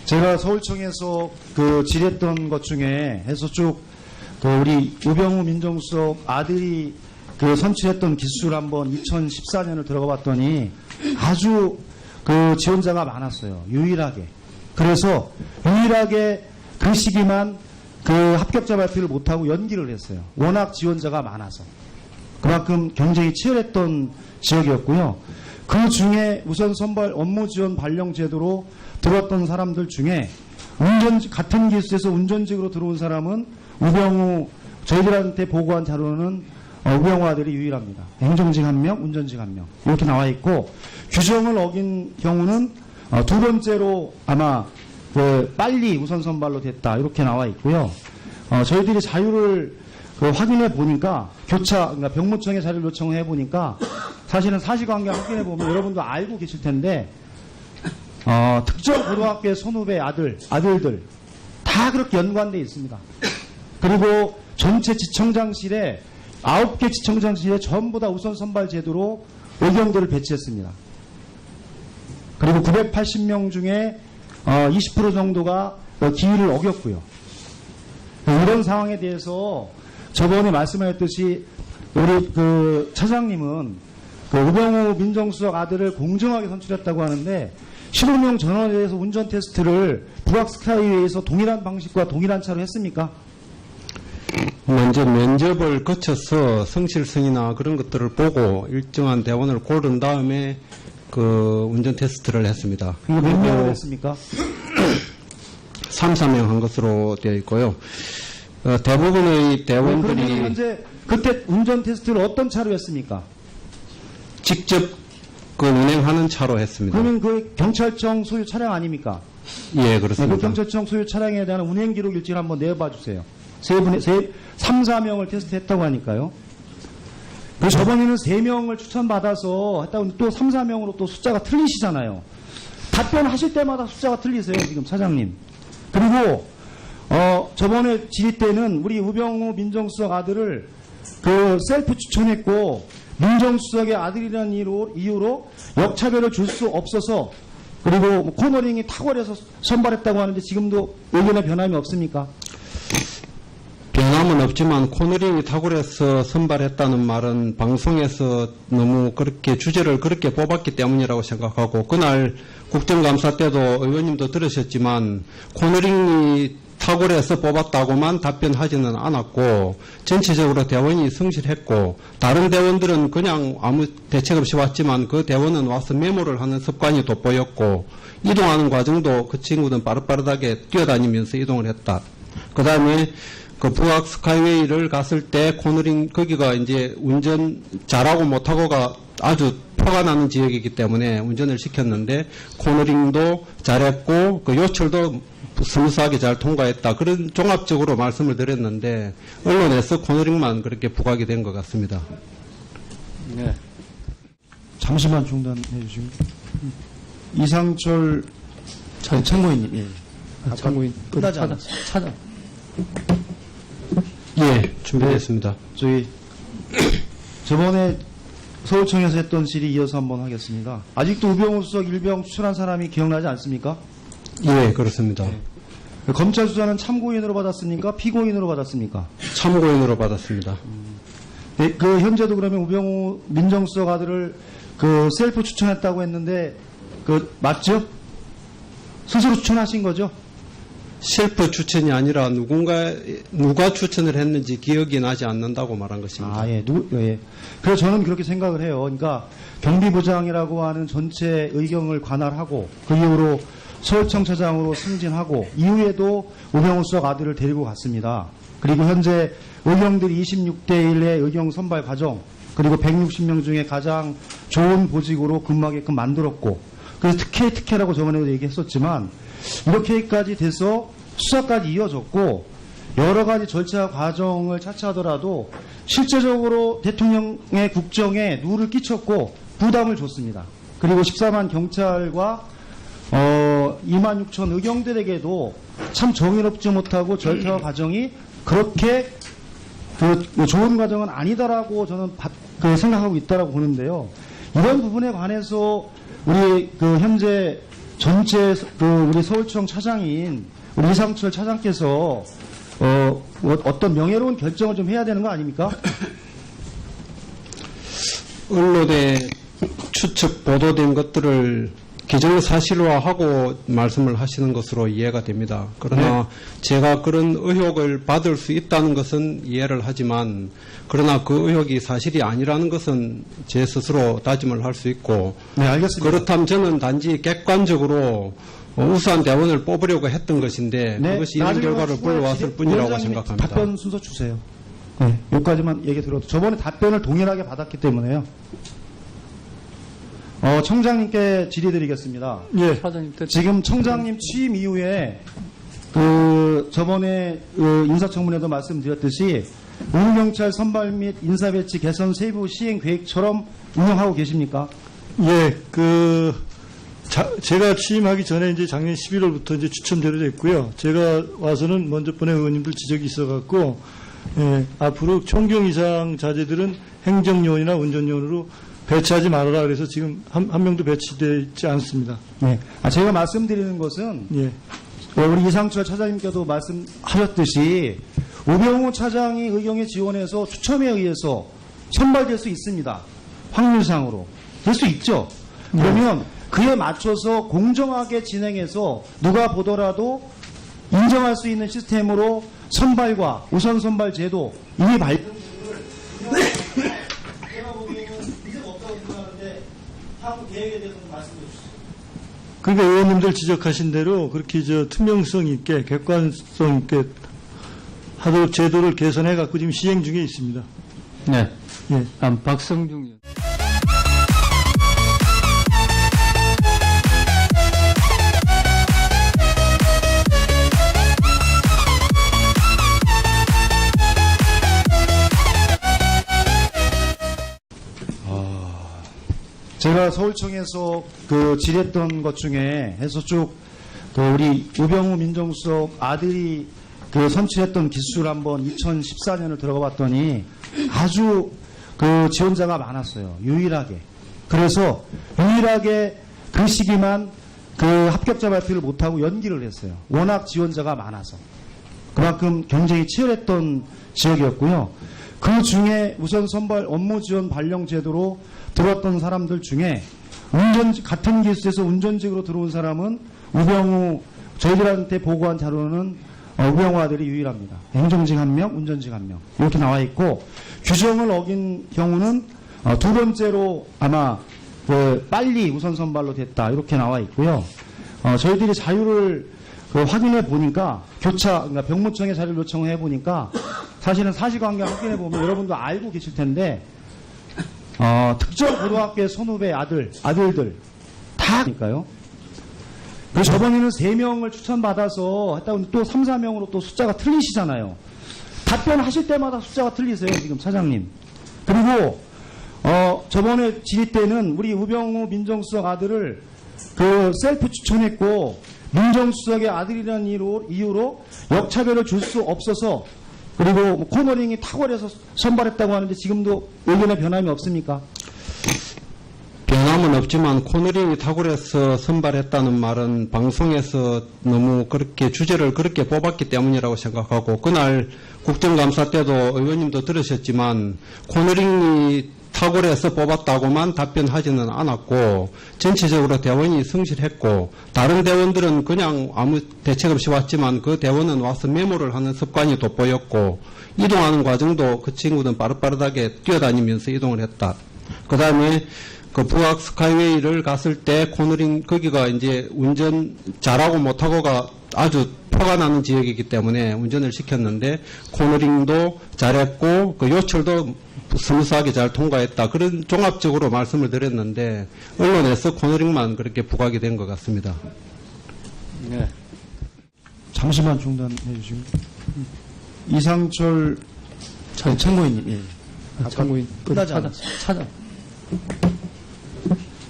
제가 서울청에서 그 질의했던 것 중에 해서 쭉 그 우리 우병우 민정수석 아들이 그 선출했던 기수를 한번 2014년을 들어가 봤더니 아주 그 지원자가 많았어요. 유일하게. 그래서 유일하게 그 시기만 그 합격자 발표를 못하고 연기를 했어요. 워낙 지원자가 많아서. 그만큼 경쟁이 치열했던 지역이었고요. 그 중에 우선 선발 업무 지원 발령 제도로 들어왔던 사람들 중에 같은 기수에서 운전직으로 들어온 사람은 우병우, 저희들한테 보고한 자료는 우병우 아들이 유일합니다. 행정직 1명, 운전직 1명. 이렇게 나와 있고, 규정을 어긴 경우는 두 번째로 아마 그 빨리 우선 선발로 됐다. 이렇게 나와 있고요. 저희들이 자료를 확인해 보니까 그러니까 병무청에 자료를 요청해 보니까 사실은 사실관계 확인해 보면 여러분도 알고 계실 텐데 특정 고등학교의 선후배 아들들 다 그렇게 연관되어 있습니다. 그리고 전체 지청장실에 9개 지청장실에 전부 다 우선 선발 제도로 의경들을 배치했습니다. 그리고 980명 중에 20% 정도가 기일을 어겼고요. 이런 상황에 대해서 저번에 말씀하셨듯이 우리 그 차장님은 그 우병우 민정수석 아들을 공정하게 선출했다고 하는데 15명 전원에 대해서 운전 테스트를 북악스카이웨이에서 동일한 방식과 동일한 차로 했습니까? 먼저 면접을 거쳐서 성실성이나 그런 것들을 보고 일정한 대원을 고른 다음에 그 운전 테스트를 했습니다. 이거 몇 명을 했습니까? 3-4명 한 것으로 되어 있고요. 대부분의 대원들이 그러면 현재 그때 운전 테스트를 어떤 차로 했습니까? 직접 그 운행하는 차로 했습니다. 그러면 그 경찰청 소유 차량 아닙니까? 예, 그렇습니다. 그 경찰청 소유 차량에 대한 운행 기록 일지를 한번 내봐 주세요. 3-4명을 테스트했다고 하니까요. 그 저번에는 3명을 추천받아서 했다고 또 3-4명으로 또 숫자가 틀리시잖아요. 답변하실 때마다 숫자가 틀리세요, 지금 차장님. 그리고 저번에 질의 때는 우리 우병우 민정수석 아들을 그 셀프 추천했고 민정수석의 아들이라는 이유로 역차별을 줄 수 없어서 그리고 코너링이 탁월해서 선발했다고 하는데 지금도 의견에 변함이 없습니까? 변함은 없지만 코너링이 탁월해서 선발했다는 말은 방송에서 너무 그렇게 주제를 그렇게 뽑았기 때문이라고 생각하고 그날 국정감사 때도 의원님도 들으셨지만 코너링이 탁월해서 뽑았다고만 답변하지는 않았고 전체적으로 대원이 성실했고 다른 대원들은 그냥 아무 대책 없이 왔지만 그 대원은 와서 메모를 하는 습관이 돋보였고 이동하는 과정도 그 친구는 빠르게 뛰어다니면서 이동을 했다. 그 다음에 그 북악 스카이웨이를 갔을 때 코너링 거기가 이제 운전 잘하고 못하고가 아주 표가 나는 지역이기 때문에 운전을 시켰는데 코너링도 잘했고 그 요철도 스무스하게 잘 통과했다. 그런 종합적으로 말씀을 드렸는데 언론에서 코너링만 그렇게 부각이 된 것 같습니다. 네. 잠시만 중단해 주시면 이상철 참고인님. 예. 참고인 끝나지 않았어요. 찾아. 예, 준비됐습니다. 저희 저번에 서울청에서 했던 질의 이어서 한번 하겠습니다. 아직도 우병우 수석 일병 추천한 사람이 기억나지 않습니까? 예, 그렇습니다. 검찰 수사는 참고인으로 받았습니까? 피고인으로 받았습니까? 참고인으로 받았습니다. 네, 그 현재도 그러면 우병우 민정수석 아들을 그 셀프 추천했다고 했는데 그 맞죠? 스스로 추천하신 거죠? 셀프 추천이 아니라 누가 추천을 했는지 기억이 나지 않는다고 말한 것입니다. 아, 예. 예. 그래서 저는 그렇게 생각을 해요. 그러니까 경비부장이라고 하는 전체 의경을 관할하고 그 이후로 서울청 차장으로 승진하고 이후에도 우병우 수석 아들을 데리고 갔습니다. 그리고 현재 의경들이 26대 1의 의경 선발 과정 그리고 160명 중에 가장 좋은 보직으로 근무하게끔 만들었고 그래서 특혜라고 저번에도 얘기했었지만 이렇게까지 돼서 수사까지 이어졌고 여러 가지 절차 과정을 차치하더라도 실제적으로 대통령의 국정에 누를 끼쳤고 부담을 줬습니다. 그리고 14만 경찰과 2만 6천 의경들에게도 참 정의롭지 못하고 절차 과정이 그렇게 그 좋은 과정은 아니다라고 저는 생각하고 있다라고 보는데요. 이런 부분에 관해서 우리 그 현재 전체 우리 서울청 차장인 우리 이상철 차장께서 어떤 명예로운 결정을 좀 해야 되는 거 아닙니까? 언론에 추측 보도된 것들을 기정사실화하고 말씀을 하시는 것으로 이해가 됩니다. 그러나 제가 그런 의혹을 받을 수 있다는 것은 이해를 하지만 그러나 그 의혹이 사실이 아니라는 것은 제 스스로 다짐을 할 수 있고 네, 알겠습니다. 그렇다면 저는 단지 객관적으로 우수한 대원을 뽑으려고 했던 것인데 그것이 이런 나중에 결과를 불러왔을 뿐이라고 위원장님이 생각합니다. 답변 순서 주세요. 네, 여기까지만 얘기 들어도 저번에 답변을 동일하게 받았기 때문에요. 청장님께 질의드리겠습니다. 예. 사장님, 지금 청장님 취임 이후에 저번에 인사청문회도 말씀드렸듯이 우경찰 선발 및 인사배치 개선 세부 시행 계획처럼 운영하고 계십니까? 예, 제가 취임하기 전에 이제 작년 11월부터 이제 추첨제로 됐고요. 제가 와서는 먼저 번에 의원님들 지적이 있어갖고, 예, 앞으로 총경 이상 자제들은 행정요원이나 운전요원으로 배치하지 말아라 그래서 지금 한 명도 배치되어 있지 않습니다. 네. 제가 말씀드리는 것은 예, 우리 이상철 차장님께도 말씀하셨듯이 우병우 차장이 의경에 지원해서 추첨에 의해서 선발될 수 있습니다. 확률상으로. 될 수 있죠. 그러면 그에 맞춰서 공정하게 진행해서 누가 보더라도 인정할 수 있는 시스템으로 선발과 우선 선발 제도 이미 발전 제가 보기에는 이제 없다고 생각하는데 향후 계획에 대해서 말씀해 주시죠. 그러니까 의원님들 지적하신 대로 그렇게 투명성 있게 객관성 있게 하도록 제도를 개선해 갖고 지금 시행 중에 있습니다. 네. 예. 박성중 의원. 제가 서울청에서 질의했던 것 중에 해서 쭉 우리 우병우 민정수석 아들이 선출했던 기수를 한번 2014년을 들어가 봤더니 아주 지원자가 많았어요. 유일하게. 그래서 유일하게 그 시기만 합격자 발표를 못하고 연기를 했어요. 워낙 지원자가 많아서. 그만큼 경쟁이 치열했던 지역이었고요. 그 중에 우선 선발 업무 지원 발령 제도로 들어왔던 사람들 중에 같은 기수에서 운전직으로 들어온 사람은 우병우, 저희들한테 보고한 자료는 우병우 아들이 유일합니다. 행정직 1명, 운전직 1명. 이렇게 나와 있고, 규정을 어긴 경우는 두 번째로 아마 빨리 우선 선발로 됐다. 이렇게 나와 있고요. 저희들이 자료를 확인해 보니까 그러니까 병무청에 자료를 요청해 보니까 사실은 사실관계 확인해 보면 여러분도 알고 계실 텐데 특정 고등학교의 선후배 아들들 다니까요. 그래서 저번에는 3명을 추천받아서 했다고 또 3, 4명으로 또 숫자가 틀리시잖아요. 답변하실 때마다 숫자가 틀리세요, 지금 차장님. 그리고 저번에 질의 때는 우리 우병우 민정수석 아들을 셀프 추천했고 민정수석의 아들이라는 이유로 역차별을 줄 수 없어서 그리고 코너링이 탁월해서 선발했다고 하는데 지금도 의견에 변함이 없습니까? 변함은 없지만 코너링이 탁월해서 선발했다는 말은 방송에서 너무 그렇게 주제를 그렇게 뽑았기 때문이라고 생각하고 그날 국정감사 때도 의원님도 들으셨지만 코너링이 탁월해서 뽑았다고만 답변하지는 않았고 전체적으로 대원이 성실했고 다른 대원들은 그냥 아무 대책 없이 왔지만 그 대원은 와서 메모를 하는 습관이 돋보였고 이동하는 과정도 그 친구는 빠르빠르하게 뛰어다니면서 이동을 했다. 그 다음에 부학 스카이웨이를 갔을 때 코너링 거기가 이제 운전 잘하고 못하고가 아주 표가 나는 지역이기 때문에 운전을 시켰는데 코너링도 잘했고 요철도 스무스하게 잘 통과했다. 그런 종합적으로 말씀을 드렸는데 언론에서 코너링만 그렇게 부각이 된 것 같습니다. 네. 잠시만 중단해 주시고 이상철 참고인님. 예. 참고인. 끝나지 않았어요. 차장.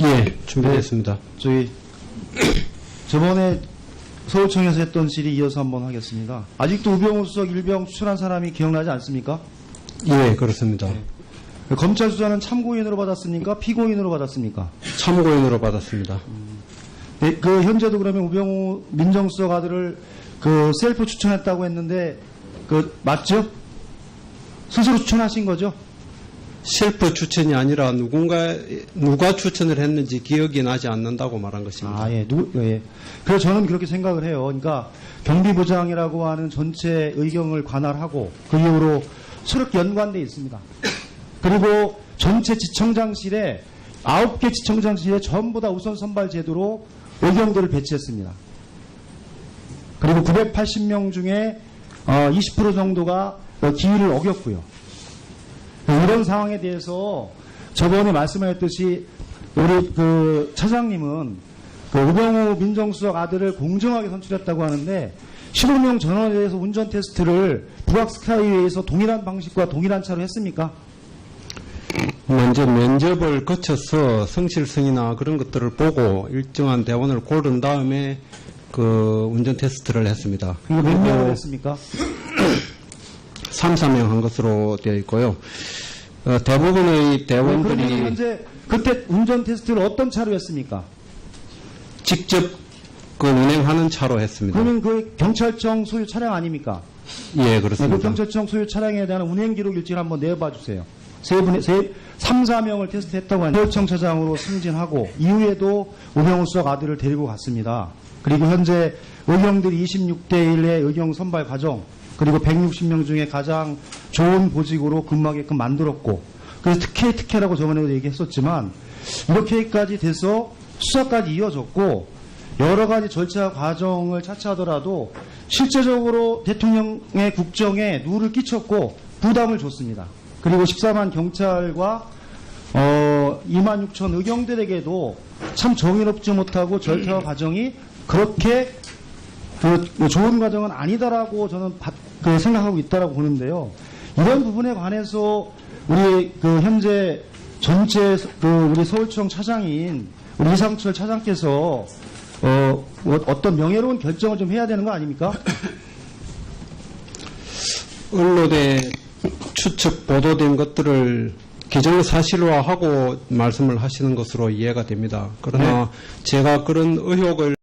예, 준비됐습니다. 저희 저번에 서울청에서 했던 질의 이어서 한번 하겠습니다. 아직도 우병우 수석 일병 추천한 사람이 기억나지 않습니까? 예, 그렇습니다. 검찰 수사는 참고인으로 받았습니까? 피고인으로 받았습니까? 참고인으로 받았습니다. 네, 그 현재도 그러면 우병우 민정수석 아들을 그 셀프 추천했다고 했는데 그 맞죠? 스스로 추천하신 거죠? 셀프 추천이 아니라 누가 추천을 했는지 기억이 나지 않는다고 말한 것입니다. 아, 예. 예. 그래서 저는 그렇게 생각을 해요. 그러니까 경비부장이라고 하는 전체 의경을 관할하고 그 이후로 수력히 연관되어 있습니다. 그리고 전체 지청장실에 9개 지청장실에 전부 다 우선 선발 제도로 의경들을 배치했습니다. 그리고 980명 중에 20% 정도가 기일을 어겼고요. 이런 상황에 대해서 저번에 말씀하셨듯이 우리 그 차장님은 그 우병우 민정수석 아들을 공정하게 선출했다고 하는데 15명 전원에 대해서 운전 테스트를 북악스카이웨이에서 동일한 방식과 동일한 차로 했습니까? 먼저 면접을 거쳐서 성실성이나 그런 것들을 보고 일정한 대원을 고른 다음에 그 운전 테스트를 했습니다. 이거 몇 명을 했습니까? 3, 4명 한 것으로 되어 있고요. 대부분의 그러면 대원들이 현재 그때 운전 테스트를 어떤 차로 했습니까? 직접 그 운행하는 차로 했습니다. 그러면 그 경찰청 소유 차량 아닙니까? 예, 그 그렇습니다. 경찰청 소유 차량에 대한 운행 기록 일지를 한번 내봐 주세요. 3, 4명을 테스트했다고 하는 서울청 차장으로 승진하고 이후에도 우병우 수석 아들을 데리고 갔습니다. 그리고 현재 의경들이 26대 1의 의경 선발 과정 그리고 160명 중에 가장 좋은 보직으로 근무하게끔 만들었고 그래서 특혜라고 저번에도 얘기했었지만 이렇게까지 돼서 수사까지 이어졌고 여러 가지 절차 과정을 차치하더라도 실제적으로 대통령의 국정에 누를 끼쳤고 부담을 줬습니다. 그리고 14만 경찰과 2만 6천 의경들에게도 참 정의롭지 못하고 절차와 과정이 그렇게 그 좋은 과정은 아니다라고 저는 생각하고 있다라고 보는데요. 이런 부분에 관해서 우리 그 현재 전체 그 우리 서울청 차장인 우리 이상철 차장께서 어떤 명예로운 결정을 좀 해야 되는 거 아닙니까? 언론에 추측 보도된 것들을 기정사실화하고 말씀을 하시는 것으로 이해가 됩니다. 그러나 제가 그런 의혹을